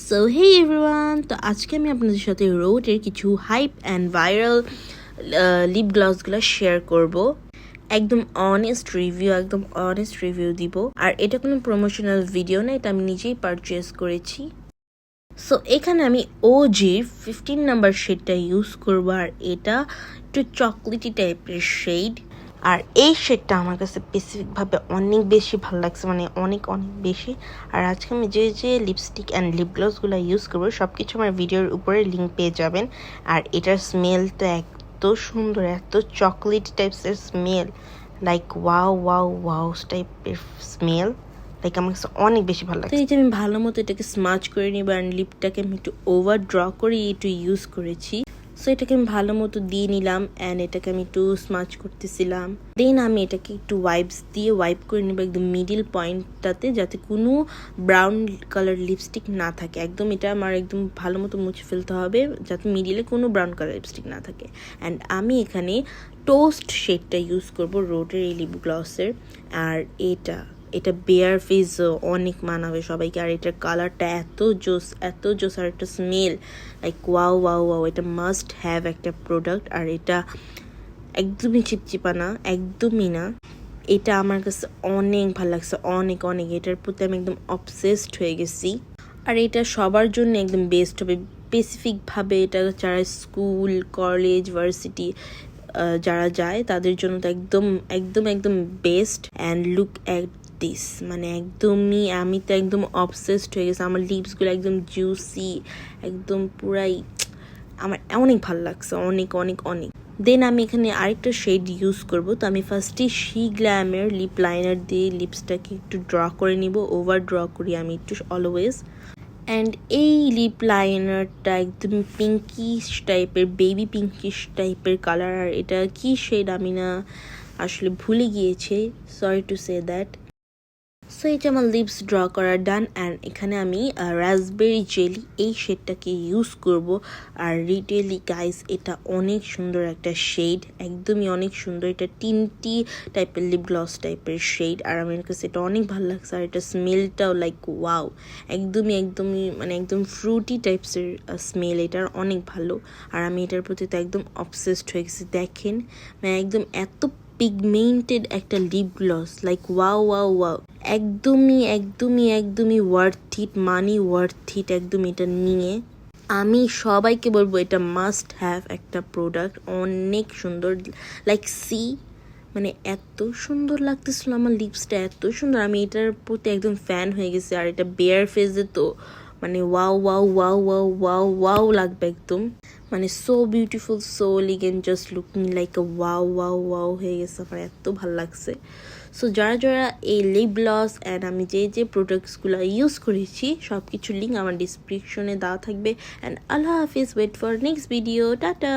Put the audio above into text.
So hey everyone, তো আজকে আমি আপনাদের সাথে রোডের কিছু হাইপ অ্যান্ড ভাইরাল লিপ গ্লসগুলো শেয়ার করব। একদম অনেস্ট রিভিউ দিব। আর এটা কোনো প্রমোশনাল ভিডিও না, এটা আমি নিজেই পারচেস করেছি। সো এখানে আমি ওজির 15 নাম্বার শেডটা ইউজ করবো। আর এটা একটু চকলেটি টাইপের শেড। আর এই শেডটা আমার কাছে স্পেসিফিকভাবে অনেক বেশি ভালো লাগছে, মানে অনেক বেশি। আর আজকে আমি যে লিপস্টিক অ্যান্ড লিপ গ্লসগুলো ইউজ করবো সব কিছু আমার ভিডিওর উপরে লিঙ্ক পেয়ে যাবেন। আর এটার স্মেলটা এত সুন্দর, এত চকলেট টাইপসের স্মেল, লাইক ওয়াও টাইপের স্মেল, লাইক আমার কাছে অনেক বেশি ভালো লাগছে। এই যে আমি ভালো মতো এটাকে স্মাচ করে নিব। আর লিপটাকে আমি একটু ওভার ড্র করে একটু ইউজ করেছি। সো এটাকে আমি ভালো মতো দিয়ে নিলাম অ্যান্ড এটাকে আমি একটু স্মাচ করতেছিলাম। দেন আমি এটাকে একটু ওয়াইপস দিয়ে ওয়াইপ করে নেবো একদম মিডিল পয়েন্টটাতে, যাতে কোনো ব্রাউন কালার লিপস্টিক না থাকে। একদম এটা আমার একদম ভালো মতো মুছে ফেলতে হবে, যাতে মিডিলে কোনো ব্রাউন কালার লিপস্টিক না থাকে। অ্যান্ড আমি এখানে টোস্ট শেডটা ইউজ করব রোডের এই লিপ গ্লসের। আর এটা বেয়ার ফেস অনেক মানাবে সবাইকে। আর এটার কালারটা এত জোস আর একটা স্মেল, লাইক ওয়াও, এটা মাস্ট হ্যাভ একটা প্রোডাক্ট। আর এটা একদমই চিপচিপা না, একদমই না। এটা আমার কাছে অনেক ভালো লাগছে, অনেক এটার প্রতি আমি একদম অবসেসড হয়ে গেছি। আর এটা সবার জন্য একদম বেস্ট হবে। স্পেসিফিকভাবে এটা যারা স্কুল, কলেজ, ভার্সিটি যারা যায় তাদের জন্য তো একদম best. And look at this, মানে একদমই আমি তো একদম অবসেসড হয়ে গেছি। আমার লিপসগুলো একদম জুসি, একদম পুরাই আমার অনেক ভালো লাগছে, অনেক। দেন আমি এখানে আরেকটা শেড ইউজ করব। তো আমি ফার্স্টে শি গ্ল্যামের লিপ লাইনার দিয়ে লিপসটাকে একটু ড্র করে নিব, ওভার ড্র করি আমি একটু অলওয়েজ। অ্যান্ড এই লিপ লাইনারটা একদম পিঙ্কিশ টাইপের, বেবি পিঙ্কিশ টাইপের কালার। আর এটা কি শেড আমি না আসলে ভুলে গিয়েছি, sorry to say that. So এটা আমার লিপস ড্র করা ডান। অ্যান্ড এখানে আমি রাসবেরি জেলি এই শেডটাকে ইউজ করব। আর রিটেলি গাইস, এটা অনেক সুন্দর একটা শেড, একদমই অনেক সুন্দর। এটা টিনটি টাইপের লিপ গ্লস টাইপের শেড। আর আমার কাছে এটা অনেক ভালো লাগছে। আর এটা স্মেলটাও লাইক ওয়াও, একদমই মানে একদম ফ্রুটি টাইপসের স্মেল, এটার অনেক ভালো। আর আমি এটার প্রতি তো একদম অবসেসড হয়ে গেছি। দেখেন, মানে একদম এত পিগমেন্টেড একটা লিপ গ্লস, লাইক ওয়াও, একদমই worth it, money worth it একদম। এটা নিয়ে আমি সবাইকে বলবো এটা মাস্ট হ্যাভ একটা প্রোডাক্ট, অনেক সুন্দর। লাইক মানে এত সুন্দর লাগতেছিল, আমার লিপসটা এত সুন্দর, আমি এটার প্রতি একদম ফ্যান হয়ে গেছি। আর এটা বেয়ার ফেসে তো মানে ওয়াও লাগবে একদম, মানে so beautiful, so elegant, just looking like আ ওয়াও হয়ে গেছে। আমার এত ভালো লাগছে। সো যারা এই লিপ গ্লস অ্যান্ড আমি যে প্রোডাক্টসগুলো ইউজ করেছি সব কিছু লিঙ্ক আমার ডিসক্রিপশনে দেওয়া থাকবে। অ্যান্ড আল্লাহ হাফিজ, wait for next video, tata.